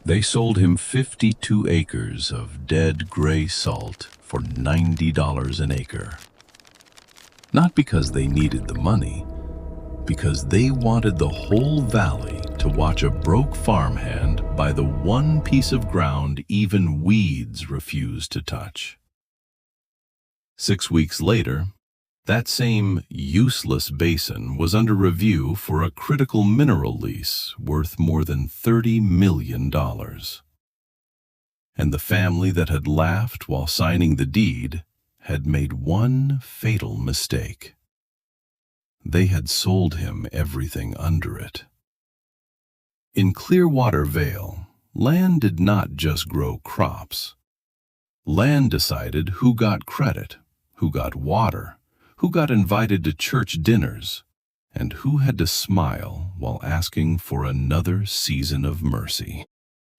They sold him 52 acres of dead gray salt for $90 an acre. Not because they needed the money, because they wanted the whole valley to watch a broke farmhand buy the one piece of ground even weeds refused to touch. 6 weeks later, that same useless basin was under review for a critical mineral lease worth more than $30 million. And the family that had laughed while signing the deed had made one fatal mistake. They had sold him everything under it. In Clearwater Vale, land did not just grow crops. Land decided who got credit, who got water, who got invited to church dinners, and who had to smile while asking for another season of mercy.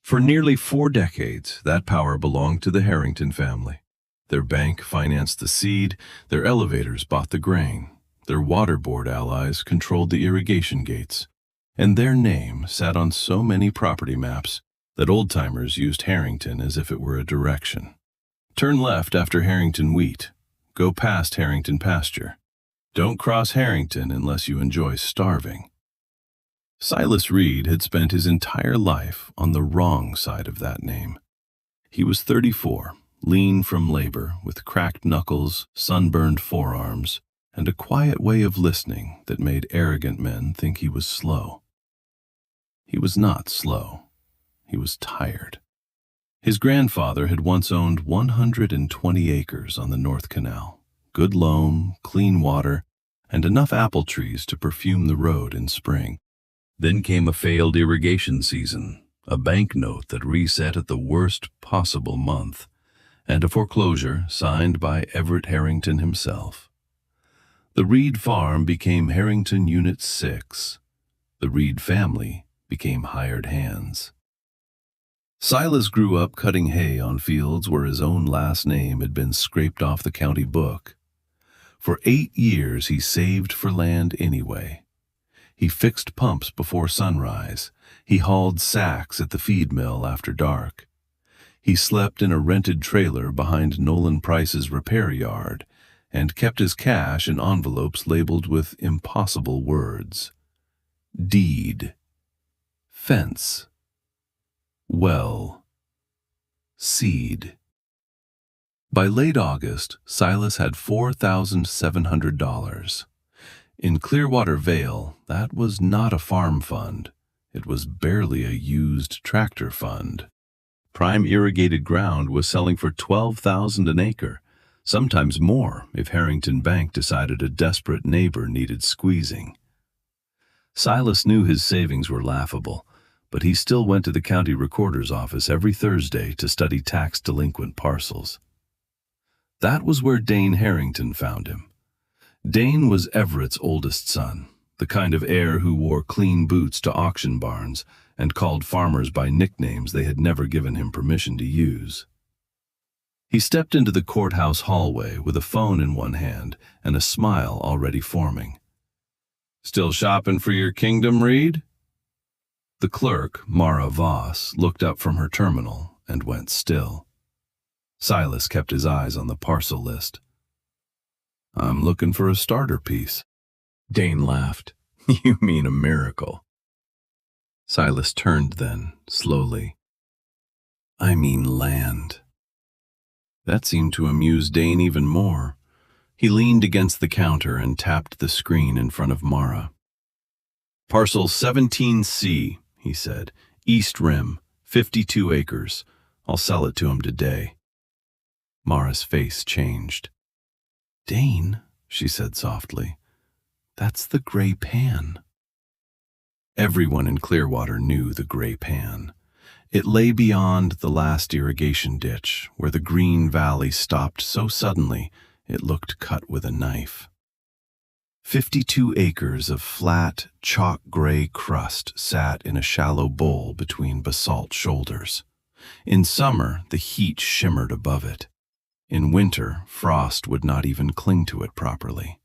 For nearly 4 decades, that power belonged to the Harrington family. Their bank financed the seed, their elevators bought the grain, their water board allies controlled the irrigation gates, and their name sat on so many property maps that old-timers used Harrington as if it were a direction. Turn left after Harrington wheat. Go past Harrington pasture. Don't cross Harrington unless you enjoy starving. Silas Reed had spent his entire life on the wrong side of that name. He was 34, lean from labor, with cracked knuckles, sunburned forearms, and a quiet way of listening that made arrogant men think he was slow. He was not slow. He was tired. His grandfather had once owned 120 acres on the North Canal, good loam, clean water, and enough apple trees to perfume the road in spring. Then came a failed irrigation season, a banknote that reset at the worst possible month, and a foreclosure signed by Everett Harrington himself. The Reed farm became Harrington Unit 6. The Reed family became hired hands. Silas grew up cutting hay on fields where his own last name had been scraped off the county book. For 8 years he saved for land anyway. He fixed pumps before sunrise. He hauled sacks at the feed mill after dark. He slept in a rented trailer behind Nolan Price's repair yard and kept his cash in envelopes labeled with impossible words. Deed. Fence. Well. Seed. By late August, Silas had $4,700. In Clearwater Vale, that was not a farm fund. It was barely a used tractor fund. Prime irrigated ground was selling for $12,000 an acre, sometimes more if Harrington Bank decided a desperate neighbor needed squeezing. Silas knew his savings were laughable, but he still went to the county recorder's office every Thursday to study tax-delinquent parcels. That was where Dane Harrington found him. Dane was Everett's oldest son, the kind of heir who wore clean boots to auction barns and called farmers by nicknames they had never given him permission to use. He stepped into the courthouse hallway with a phone in one hand and a smile already forming. "Still shopping for your kingdom, Reed?" The clerk, Mara Voss, looked up from her terminal and went still. Silas kept his eyes on the parcel list. "I'm looking for a starter piece." Dane laughed. "You mean a miracle." Silas turned then, slowly. "I mean land." That seemed to amuse Dane even more. He leaned against the counter and tapped the screen in front of Mara. "Parcel 17C, he said. "East Rim, 52 acres. I'll sell it to him today." Mara's face changed. "Dane," she said softly, "that's the gray pan." Everyone in Clearwater knew the gray pan. It lay beyond the last irrigation ditch, where the green valley stopped so suddenly it looked cut with a knife. 52 acres of flat, chalk-gray crust sat in a shallow bowl between basalt shoulders. In summer, the heat shimmered above it. In winter, frost would not even cling to it properly.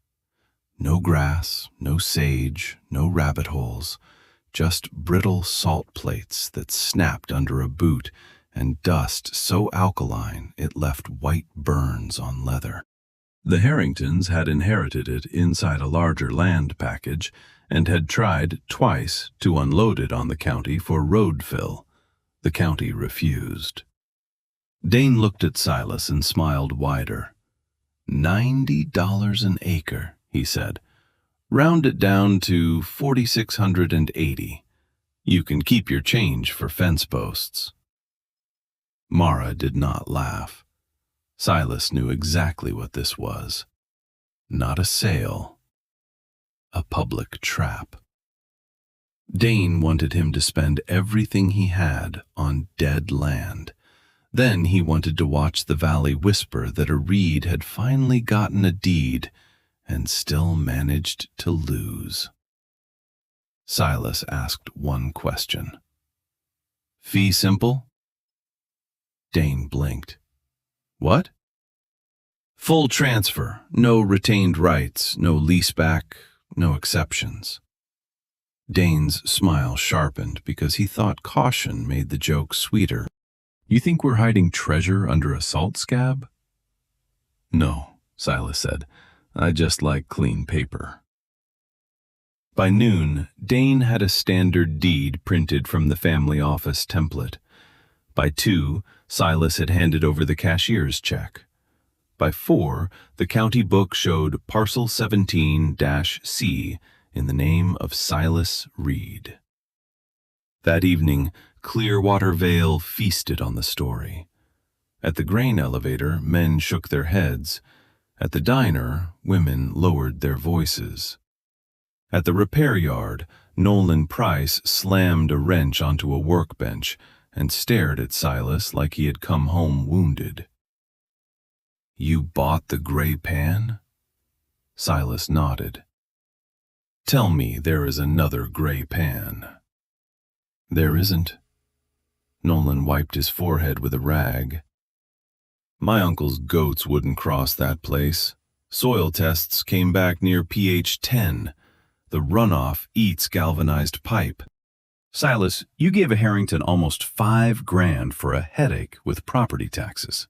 No grass, no sage, no rabbit holes, just brittle salt plates that snapped under a boot and dust so alkaline it left white burns on leather. The Harringtons had inherited it inside a larger land package and had tried twice to unload it on the county for road fill. The county refused. Dane looked at Silas and smiled wider. $90 an acre, he said. Round it down to 4,680. You can keep your change for fence posts. Mara did not laugh. Silas knew exactly what this was. Not a sale. A public trap. Dane wanted him to spend everything he had on dead land. Then he wanted to watch the valley whisper that a Reed had finally gotten a deed and still managed to lose. Silas asked one question. Fee simple? Dane blinked. What? Full transfer, no retained rights, no leaseback, no exceptions. Dane's smile sharpened because he thought caution made the joke sweeter. You think we're hiding treasure under a salt scab? No, Silas said. I just like clean paper. By noon, Dane had a standard deed printed from the family office template. By 2, Silas had handed over the cashier's check. By 4, the county book showed parcel 17-C in the name of Silas Reed. That evening, Clearwater Vale feasted on the story. At the grain elevator, men shook their heads. At the diner, women lowered their voices. At the repair yard, Nolan Price slammed a wrench onto a workbench and stared at Silas like he had come home wounded. You bought the gray pan? Silas nodded. Tell me there is another gray pan. There isn't. Nolan wiped his forehead with a rag. My uncle's goats wouldn't cross that place. Soil tests came back near pH 10. The runoff eats galvanized pipe. Silas, you gave a Harrington almost $5,000 for a headache with property taxes.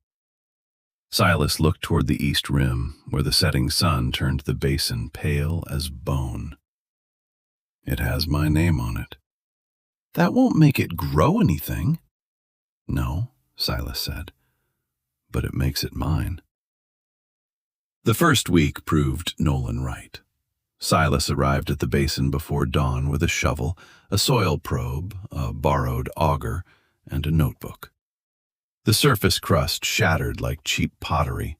Silas looked toward the east rim, where the setting sun turned the basin pale as bone. It has my name on it. That won't make it grow anything. No, Silas said, but it makes it mine. The first week proved Nolan right. Silas arrived at the basin before dawn with a shovel, a soil probe, a borrowed auger, and a notebook. The surface crust shattered like cheap pottery.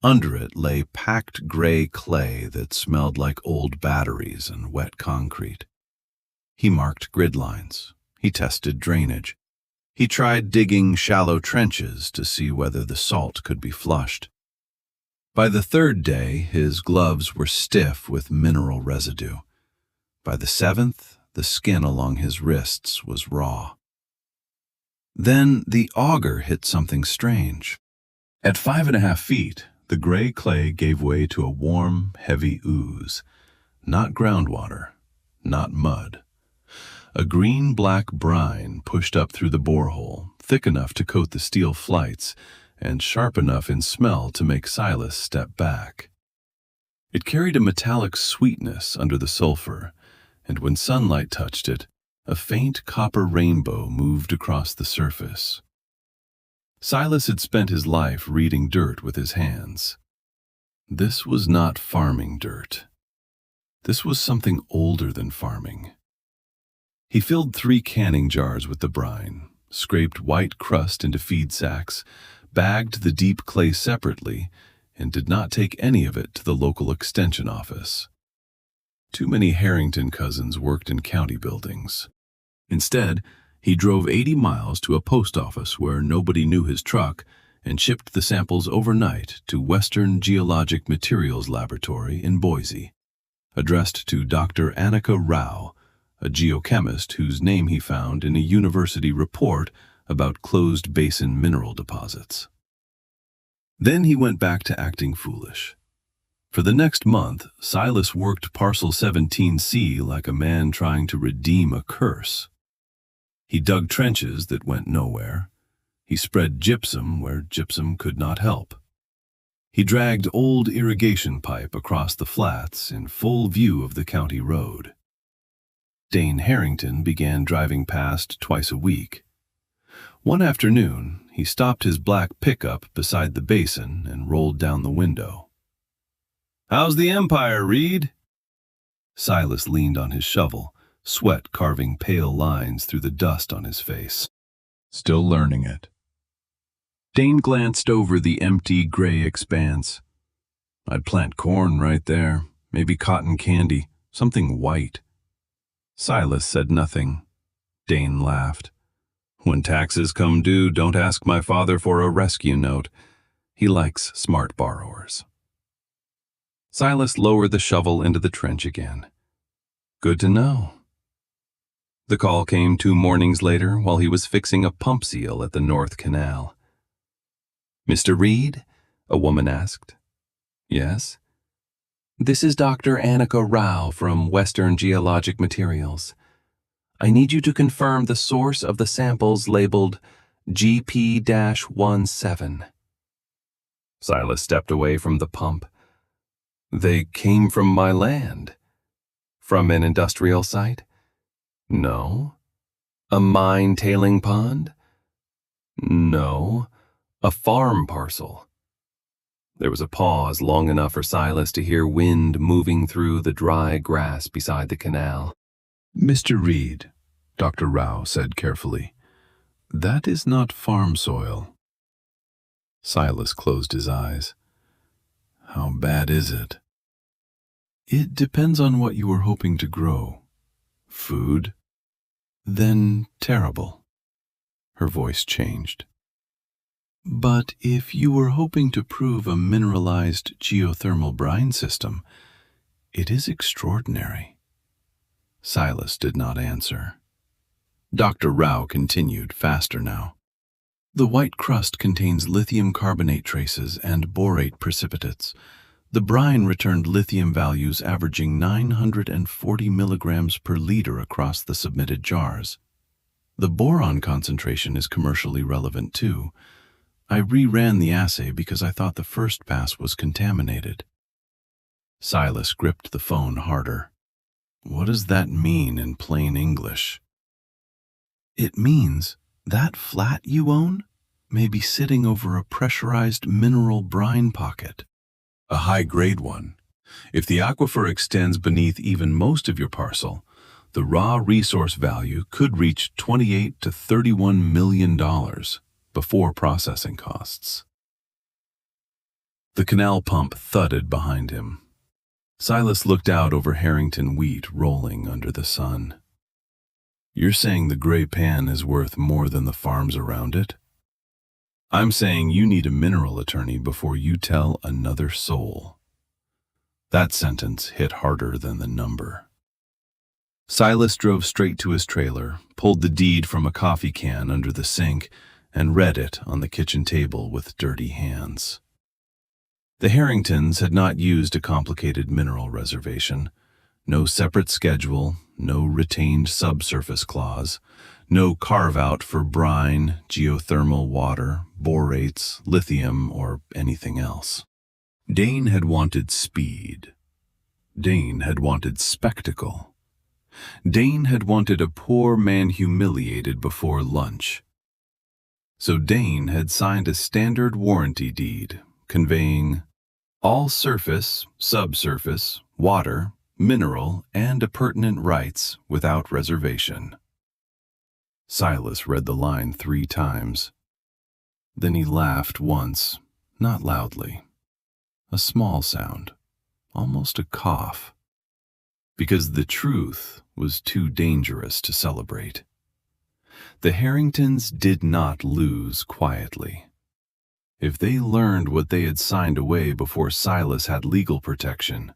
Under it lay packed gray clay that smelled like old batteries and wet concrete. He marked grid lines. He tested drainage. He tried digging shallow trenches to see whether the salt could be flushed. By the third day, his gloves were stiff with mineral residue. By the 7th, the skin along his wrists was raw. Then the auger hit something strange. At 5.5 feet, the gray clay gave way to a warm, heavy ooze. Not groundwater, not mud. A green-black brine pushed up through the borehole, thick enough to coat the steel flights, and sharp enough in smell to make Silas step back. It carried a metallic sweetness under the sulfur, and when sunlight touched it, a faint copper rainbow moved across the surface. Silas had spent his life reading dirt with his hands. This was not farming dirt. This was something older than farming. He filled 3 canning jars with the brine, scraped white crust into feed sacks, bagged the deep clay separately, and did not take any of it to the local extension office. Too many Harrington cousins worked in county buildings. Instead, he drove 80 miles to a post office where nobody knew his truck and shipped the samples overnight to Western Geologic Materials Laboratory in Boise, addressed to Dr. Annika Rao, a geochemist whose name he found in a university report about closed basin mineral deposits. Then he went back to acting foolish. For the next month, Silas worked Parcel 17C like a man trying to redeem a curse. He dug trenches that went nowhere. He spread gypsum where gypsum could not help. He dragged old irrigation pipe across the flats in full view of the county road. Dane Harrington began driving past twice a week. One afternoon, he stopped his black pickup beside the basin and rolled down the window. "How's the Empire, Reed?" Silas leaned on his shovel, sweat carving pale lines through the dust on his face. "Still learning it." Dane glanced over the empty gray expanse. "I'd plant corn right there, maybe cotton candy, something white." Silas said nothing. Dane laughed. "When taxes come due, don't ask my father for a rescue note. He likes smart borrowers." Silas lowered the shovel into the trench again. Good to know. The call came 2 mornings later while he was fixing a pump seal at the North Canal. "Mr. Reed?" a woman asked. "Yes?" "This is Dr. Annika Rao from Western Geologic Materials. I need you to confirm the source of the samples labeled GP-17. Silas stepped away from the pump. "They came from my land." "From an industrial site?" "No." "A mine tailing pond?" "No." "A farm parcel?" There was a pause long enough for Silas to hear wind moving through the dry grass beside the canal. "Mr. Reed," Dr. Rao said carefully, "that is not farm soil." Silas closed his eyes. "How bad is it?" "It depends on what you were hoping to grow. Food? Then terrible." Her voice changed. "But if you were hoping to prove a mineralized geothermal brine system, it is extraordinary." Silas did not answer. Dr. Rao continued, faster now. "The white crust contains lithium carbonate traces and borate precipitates. The brine returned lithium values averaging 940 milligrams per liter across the submitted jars. The boron concentration is commercially relevant too. I reran the assay because I thought the first pass was contaminated." Silas gripped the phone harder. "What does that mean in plain English?" "It means that flat you own may be sitting over a pressurized mineral brine pocket. A high-grade one. If the aquifer extends beneath even most of your parcel, the raw resource value could reach $28 to $31 million before processing costs." The canal pump thudded behind him. Silas looked out over Harrington wheat rolling under the sun. "You're saying the gray pan is worth more than the farms around it?" "I'm saying you need a mineral attorney before you tell another soul." That sentence hit harder than the number. Silas drove straight to his trailer, pulled the deed from a coffee can under the sink, and read it on the kitchen table with dirty hands. The Harringtons had not used a complicated mineral reservation. No separate schedule, no retained subsurface clause, no carve-out for brine, geothermal water, borates, lithium, or anything else. Dane had wanted speed. Dane had wanted spectacle. Dane had wanted a poor man humiliated before lunch. So Dane had signed a standard warranty deed conveying all surface, subsurface, water, mineral, and appurtenant rights without reservation. Silas read the line 3 times. Then he laughed once, not loudly. A small sound, almost a cough, because the truth was too dangerous to celebrate. The Harringtons did not lose quietly. If they learned what they had signed away before Silas had legal protection,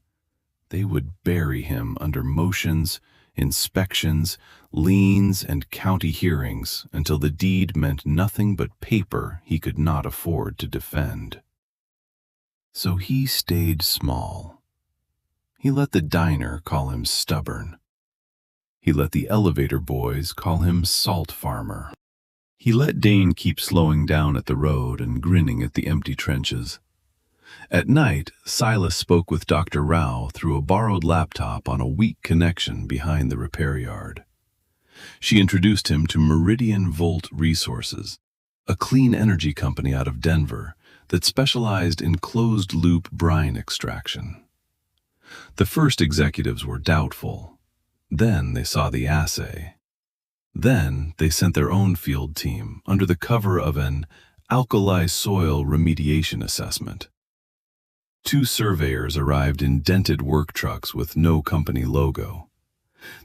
they would bury him under motions, inspections, liens, and county hearings until the deed meant nothing but paper he could not afford to defend. So he stayed small. He let the diner call him stubborn. He let the elevator boys call him salt farmer. He let Dane keep slowing down at the road and grinning at the empty trenches. At night, Silas spoke with Dr. Rao through a borrowed laptop on a weak connection behind the repair yard. She introduced him to Meridian Volt Resources, a clean energy company out of Denver that specialized in closed-loop brine extraction. The first executives were doubtful. Then they saw the assay. Then they sent their own field team under the cover of an alkali soil remediation assessment. 2 surveyors arrived in dented work trucks with no company logo.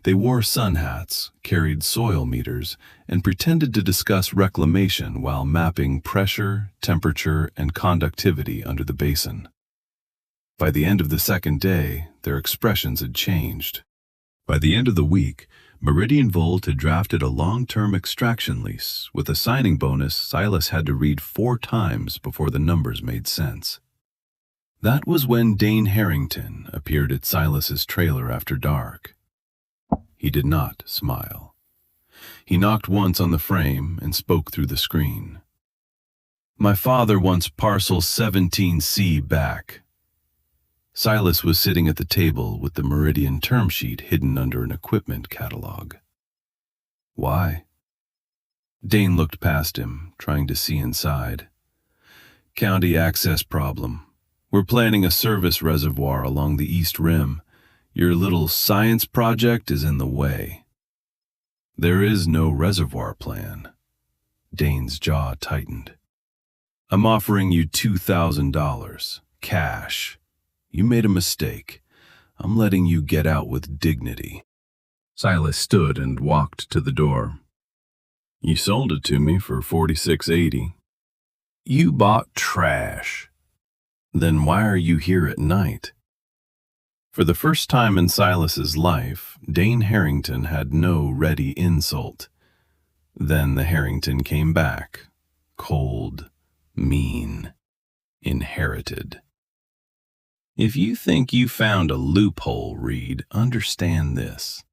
They wore sun hats, carried soil meters, and pretended to discuss reclamation while mapping pressure, temperature, and conductivity under the basin. By the end of the second day, their expressions had changed. By the end of the week, Meridian Volt had drafted a long-term extraction lease. With a signing bonus, Silas had to read 4 times before the numbers made sense. That was when Dane Harrington appeared at Silas's trailer after dark. He did not smile. He knocked once on the frame and spoke through the screen. "My father wants parcel 17C back." Silas was sitting at the table with the Meridian term sheet hidden under an equipment catalog. "Why?" Dane looked past him, trying to see inside. "County access problem. We're planning a service reservoir along the East Rim. Your little science project is in the way." "There is no reservoir plan." Dane's jaw tightened. "I'm offering you $2,000, cash. You made a mistake. I'm letting you get out with dignity." Silas stood and walked to the door. "You sold it to me for $46.80. You bought trash. Then why are you here at night?" For the first time in Silas's life, Dane Harrington had no ready insult. Then the Harrington came back, cold, mean, inherited. "If you think you found a loophole, Reed, understand this.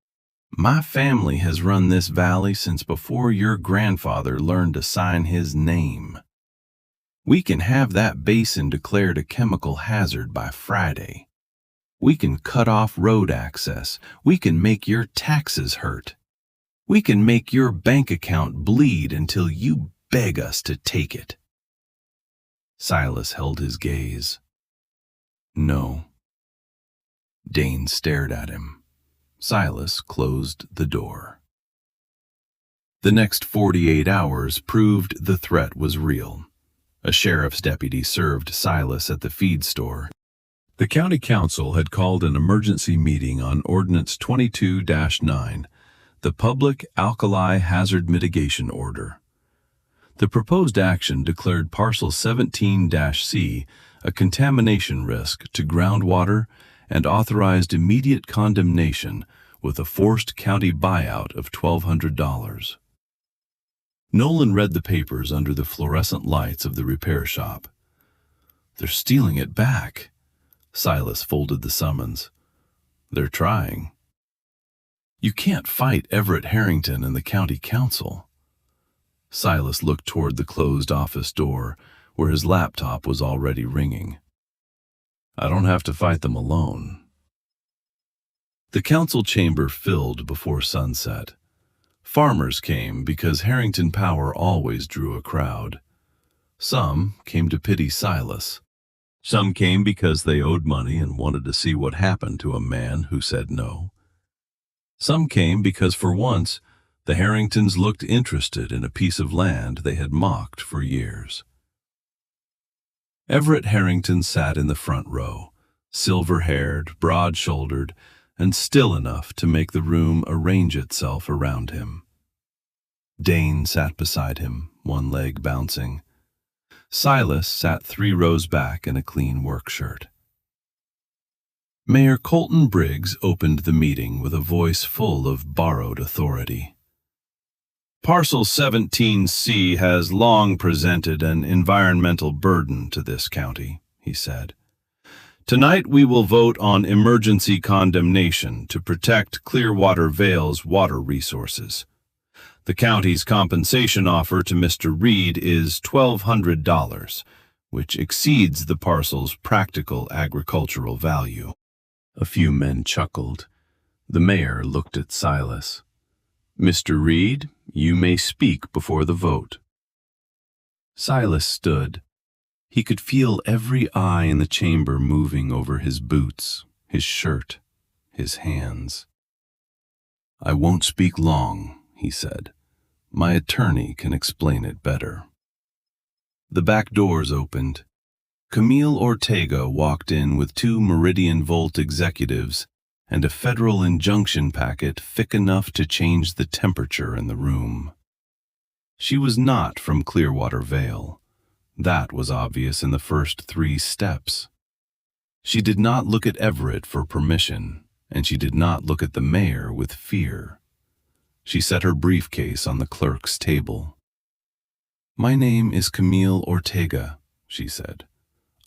My family has run this valley since before your grandfather learned to sign his name. We can have that basin declared a chemical hazard by Friday. We can cut off road access. We can make your taxes hurt. We can make your bank account bleed until you beg us to take it." Silas held his gaze. "No." Dane stared at him. Silas closed the door. The next 48 hours proved the threat was real. A sheriff's deputy served Silas at the feed store. The county council had called an emergency meeting on Ordinance 22-9, the Public Alkali Hazard Mitigation Order. The proposed action declared parcel 17-C a contamination risk to groundwater and authorized immediate condemnation with a forced county buyout of $1,200. Nolan read the papers under the fluorescent lights of the repair shop. "They're stealing it back." Silas folded the summons. "They're trying." "You can't fight Everett Harrington and the county council." Silas looked toward the closed office door, where his laptop was already ringing. "I don't have to fight them alone." The council chamber filled before sunset. Farmers came because Harrington Power always drew a crowd. Some came to pity Silas. Some came because they owed money and wanted to see what happened to a man who said no. Some came because for once, the Harringtons looked interested in a piece of land they had mocked for years. Everett Harrington sat in the front row, silver-haired, broad-shouldered, and still enough to make the room arrange itself around him. Dane sat beside him, one leg bouncing. Silas sat 3 rows back in a clean work shirt. Mayor Colton Briggs opened the meeting with a voice full of borrowed authority. "Parcel 17C has long presented an environmental burden to this county," he said. Tonight we will vote on emergency condemnation to protect Clearwater Vale's water resources. The county's compensation offer to Mr. Reed is $1,200, which exceeds the parcel's practical agricultural value. A few men chuckled. The mayor looked at Silas. "Mr. Reed, you may speak before the vote." Silas stood. He could feel every eye in the chamber moving over his boots, his shirt, his hands. "I won't speak long," he said. "My attorney can explain it better." The back doors opened. Camille Ortega walked in with 2 Meridian-Volt executives and a federal injunction packet thick enough to change the temperature in the room. She was not from Clearwater Vale. That was obvious in the first 3 steps. She did not look at Everett for permission, and she did not look at the mayor with fear. She set her briefcase on the clerk's table. "My name is Camille Ortega," she said.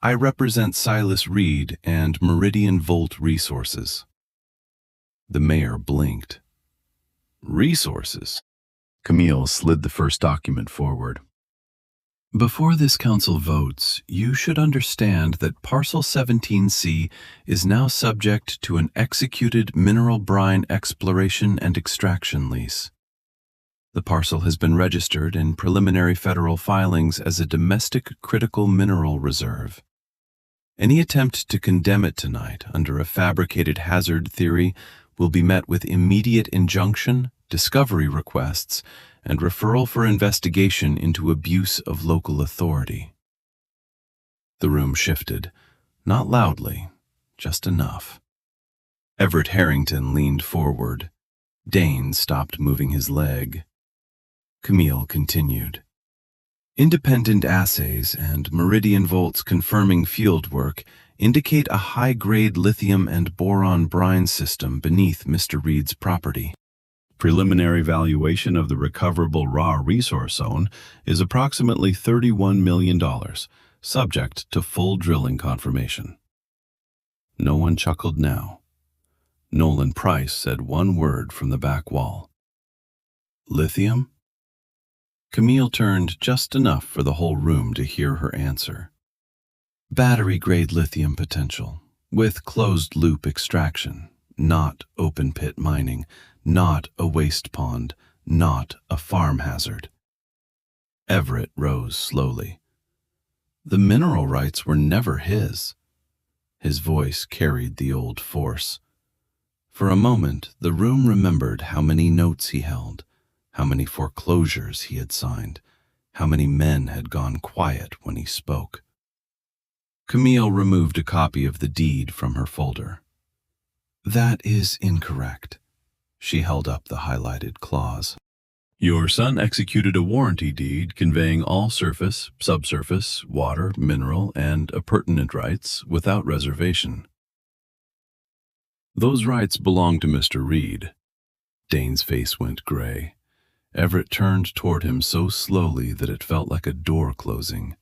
"I represent Silas Reed and Meridian-Volt Resources." The mayor blinked. "Resources?" Camille slid the first document forward. "Before this council votes, you should understand that Parcel 17C is now subject to an executed mineral-brine exploration and extraction lease. The parcel has been registered in preliminary federal filings as a domestic critical mineral reserve. Any attempt to condemn it tonight under a fabricated hazard theory will be met with immediate injunction, discovery requests, and referral for investigation into abuse of local authority." The room shifted, not loudly, just enough. Everett Harrington leaned forward. Dane stopped moving his leg. Camille continued. "Independent assays and Meridian-Volt's confirming fieldwork indicate a high-grade lithium and boron brine system beneath Mr. Reed's property. Preliminary valuation of the recoverable raw resource zone is approximately $31 million, subject to full drilling confirmation." No one chuckled now. Nolan Price said one word from the back wall. "Lithium?" Camille turned just enough for the whole room to hear her answer. "Battery-grade lithium potential, with closed-loop extraction, not open-pit mining, not a waste pond, not a farm hazard." Everett rose slowly. "The mineral rights were never his." His voice carried the old force. For a moment, the room remembered how many notes he held, how many foreclosures he had signed, how many men had gone quiet when he spoke. Camille removed a copy of the deed from her folder. "That is incorrect." She held up the highlighted clause. "Your son executed a warranty deed conveying all surface, subsurface, water, mineral, and appurtenant rights without reservation. Those rights belong to Mr. Reed." Dane's face went gray. Everett turned toward him so slowly that it felt like a door closing.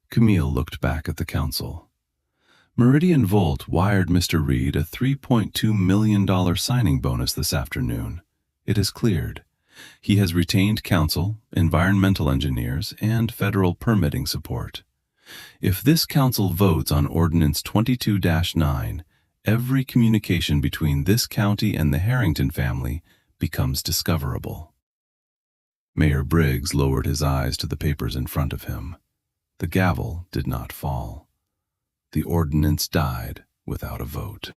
Camille looked back at the council. "Meridian-Volt wired Mr. Reed a $3.2 million signing bonus this afternoon. It is cleared. He has retained counsel, environmental engineers, and federal permitting support. If this council votes on Ordinance 22-9, every communication between this county and the Harrington family becomes discoverable." Mayor Briggs lowered his eyes to the papers in front of him. The gavel did not fall. The ordinance died without a vote.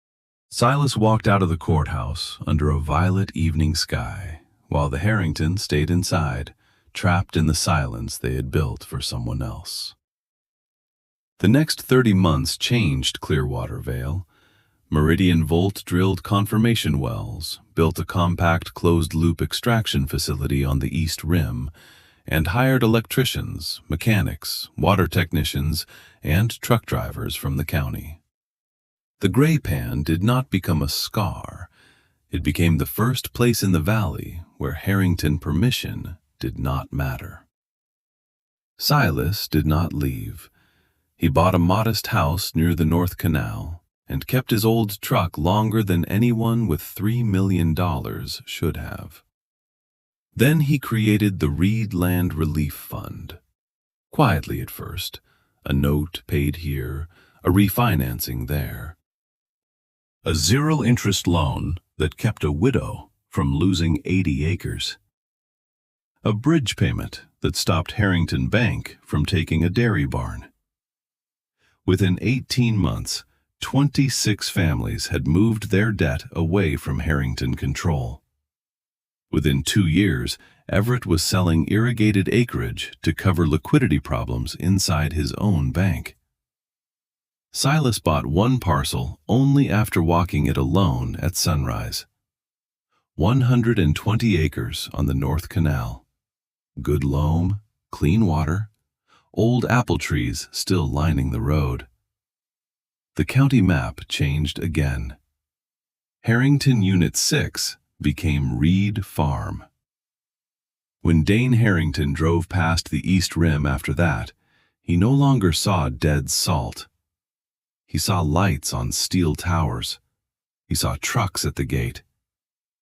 Silas walked out of the courthouse under a violet evening sky, while the Harringtons stayed inside, trapped in the silence they had built for someone else. The next 30 months changed Clearwater Vale. Meridian-Volt drilled confirmation wells, built a compact closed-loop extraction facility on the East Rim, and hired electricians, mechanics, water technicians, and truck drivers from the county. The gray pan did not become a scar. It became the first place in the valley where Harrington permission did not matter. Silas did not leave. He bought a modest house near the North Canal and kept his old truck longer than anyone with $3 million should have. Then he created the Reed Land Relief Fund. Quietly at first, a note paid here, a refinancing there. A zero-interest loan that kept a widow from losing 80 acres. A bridge payment that stopped Harrington Bank from taking a dairy barn. Within 18 months, 26 families had moved their debt away from Harrington control. Within 2 years, Everett was selling irrigated acreage to cover liquidity problems inside his own bank. Silas bought one parcel only after walking it alone at sunrise. 120 acres on the North Canal. Good loam, clean water, old apple trees still lining the road. The county map changed again. Harrington Unit 6 became Reed Farm. When Dane Harrington drove past the East Rim after that, he no longer saw dead salt. He saw lights on steel towers. He saw trucks at the gate.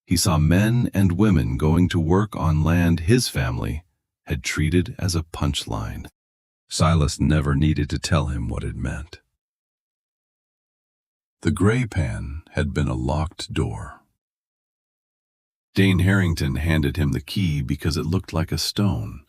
He saw men and women going to work on land his family had treated as a punchline. Silas never needed to tell him what it meant. The gray pan had been a locked door. Dane Harrington handed him the key because it looked like a stone.